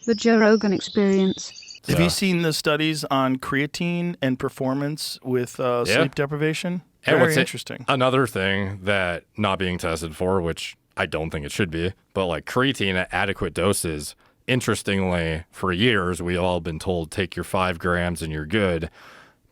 The Joe Rogan Experience. Have you seen the studies on creatine and performance with sleep deprivation? Very interesting. Another thing that not being tested for, which I don't think it should be, but like creatine at adequate doses, interestingly, for years, we've all been told take your 5 grams and you're good.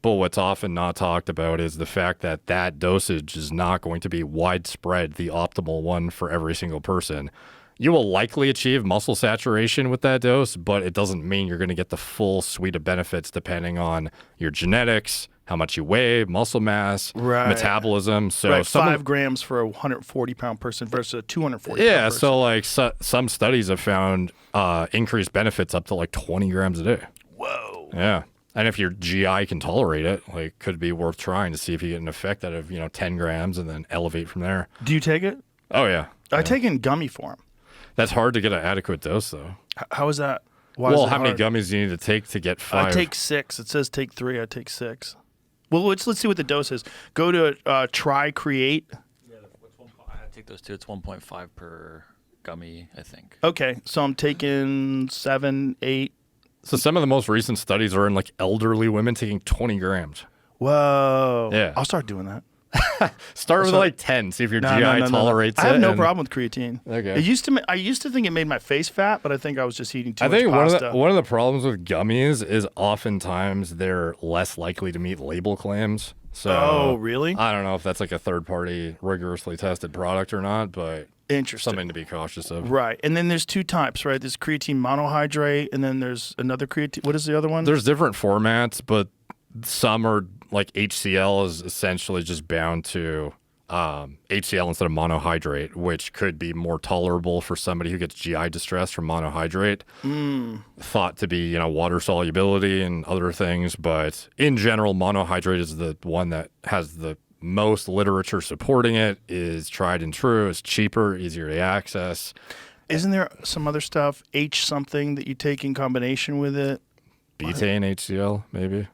But what's often not talked about is the fact that that dosage is not going to be widespread, the optimal one for every single person. You will likely achieve muscle saturation with that dose, but it doesn't mean you're going to get the full suite of benefits depending on your genetics, how much you weigh, muscle mass, metabolism. So 5 grams for a 140-pound person versus a 240-pound person. Yeah, so like some studies have found increased benefits up to like 20 grams a day. Whoa. Yeah. And if your GI can tolerate it, like, could be worth trying to see if you get an effect out of, 10 grams and then elevate from there. Do you take it? Oh, yeah. I take it in gummy form. That's hard to get an adequate dose, though. How is that? How many gummies do you need to take to get 5? I take 6. It says take 3. I take 6. Well, let's see what the dose is. Go to Try Create. Yeah, I take those two. It's 1.5 per gummy, I think. Okay, so I'm taking 7, 8. So some of the most recent studies are in like elderly women taking 20 grams. Whoa. Yeah. I'll start doing that. Start with like 10. See if your GI tolerates it. I have no problem with creatine. Okay. I used to think it made my face fat, but I think I was just eating too much pasta. I think one of the problems with gummies is oftentimes they're less likely to meet label claims. So really? I don't know if that's like a third-party rigorously tested product or not, but interesting. Something to be cautious of. Right. And then there's 2 types, right? There's creatine monohydrate, and then there's another creatine. What is the other one? There's different formats, but some are like HCl is essentially just bound to HCl instead of monohydrate, which could be more tolerable for somebody who gets GI distress from monohydrate. Thought to be, water solubility and other things, but in general, monohydrate is the one that has the most literature supporting it, is tried and true, is cheaper, easier to access. Isn't there some other stuff, H something, that you take in combination with it? Betaine, HCl, maybe.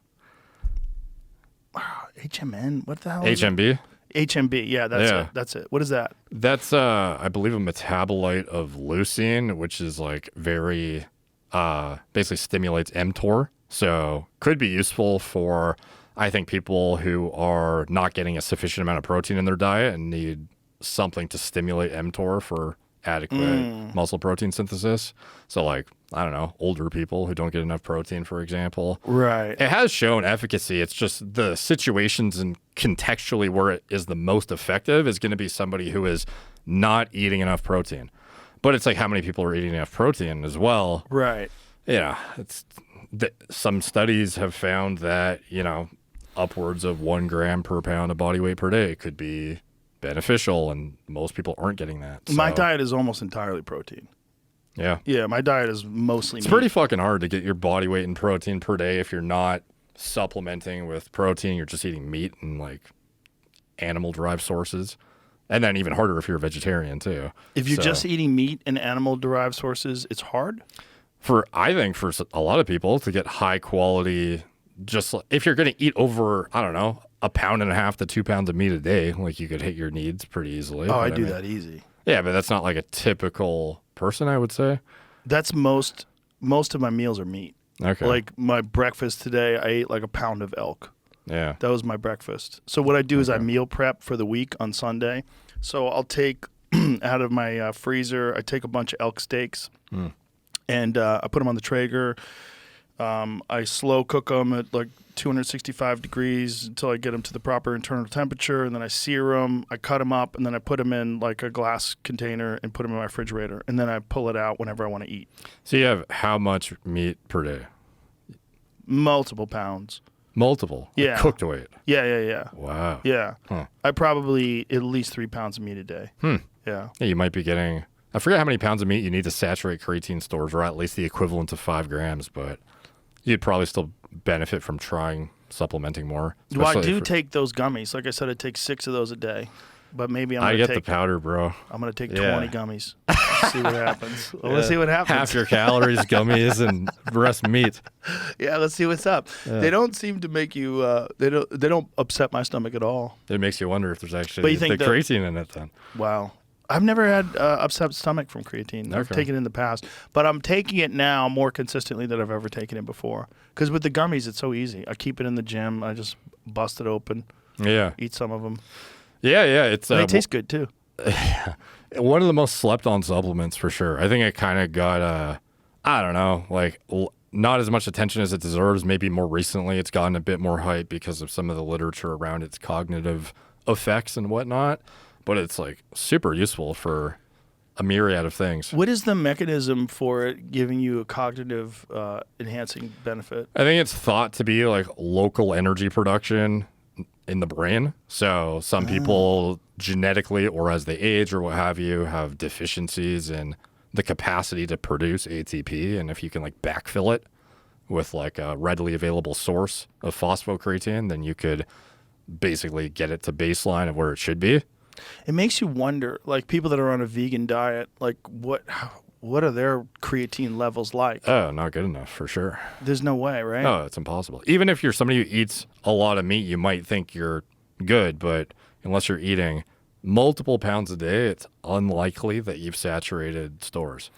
HMN? What the hell? HMB? HMB, yeah, that's it. What is that? That's, I believe, a metabolite of leucine, which is like very, basically stimulates mTOR. So could be useful for, I think, people who are not getting a sufficient amount of protein in their diet and need something to stimulate mTOR for adequate muscle protein synthesis. So like, I don't know, older people who don't get enough protein, for example. Right. It has shown efficacy. It's just the situations and contextually where it is the most effective is going to be somebody who is not eating enough protein. But it's like how many people are eating enough protein as well. Right. Yeah. Some studies have found that, upwards of 1 gram per pound of body weight per day could be beneficial, and most people aren't getting that. So. My diet is almost entirely protein. Yeah. Yeah, my diet is mostly meat. It's pretty fucking hard to get your body weight in protein per day if you're not supplementing with protein. You're just eating meat and like animal-derived sources. And then even harder if you're a vegetarian too. If you're just eating meat and animal-derived sources, it's hard? I think for a lot of people to get high quality, just if you're going to eat over, I don't know, 1.5 pounds to 2 pounds of meat a day, like you could hit your needs pretty easily. Oh, I do that easy. Yeah, but that's not like a typical person, I would say. That's most of my meals are meat. Okay. Like my breakfast today, I ate like 1 pound of elk. Yeah. That was my breakfast. So what I do is I meal prep for the week on Sunday. So I'll take out of my freezer, I take a bunch of elk steaks and I put them on the Traeger. I slow cook them at like 265 degrees until I get them to the proper internal temperature, and then I sear them, I cut them up, and then I put them in like a glass container and put them in my refrigerator, and then I pull it out whenever I want to eat. So you have how much meat per day? Multiple pounds. Multiple? Yeah. Cooked weight? Yeah. Wow. Yeah. Huh. I probably at least 3 pounds of meat a day. Yeah. Yeah, you might be getting, I forget how many pounds of meat you need to saturate creatine stores, or at least the equivalent of 5 grams, but you'd probably still benefit from trying supplementing more. Well, I do take those gummies. Like I said, I take 6 of those a day. But maybe I'm going to take... I get the powder, bro. I'm going to take 20 gummies. See what happens. Well, let's see what happens. Half your calories, gummies, and the rest meat. Yeah, let's see what's up. Yeah. They don't seem to make you... They don't upset my stomach at all. It makes you wonder if there's actually the creatine in it then. Wow. I've never had upset stomach from creatine. I've Okay. taken it in the past, but I'm taking it now more consistently than I've ever taken it before. Because with the gummies, it's so easy. I keep it in the gym. I just bust it open, Yeah. eat some of them. Yeah, yeah. It's And they taste good too. one of the most slept on supplements for sure. I think it kind of got, I don't know, like not as much attention as it deserves. Maybe more recently it's gotten a bit more hype because of some of the literature around its cognitive effects and whatnot. But it's like super useful for a myriad of things. What is the mechanism for it giving you a cognitive enhancing benefit? I think it's thought to be like local energy production in the brain. So some people genetically or as they age or what have you have deficiencies in the capacity to produce ATP. And if you can like backfill it with like a readily available source of phosphocreatine, then you could basically get it to baseline of where it should be. It makes you wonder, like people that are on a vegan diet, like what are their creatine levels like? Oh, not good enough for sure. There's no way, right? No, it's impossible. Even if you're somebody who eats a lot of meat, you might think you're good, but unless you're eating multiple pounds a day, it's unlikely that you've saturated stores.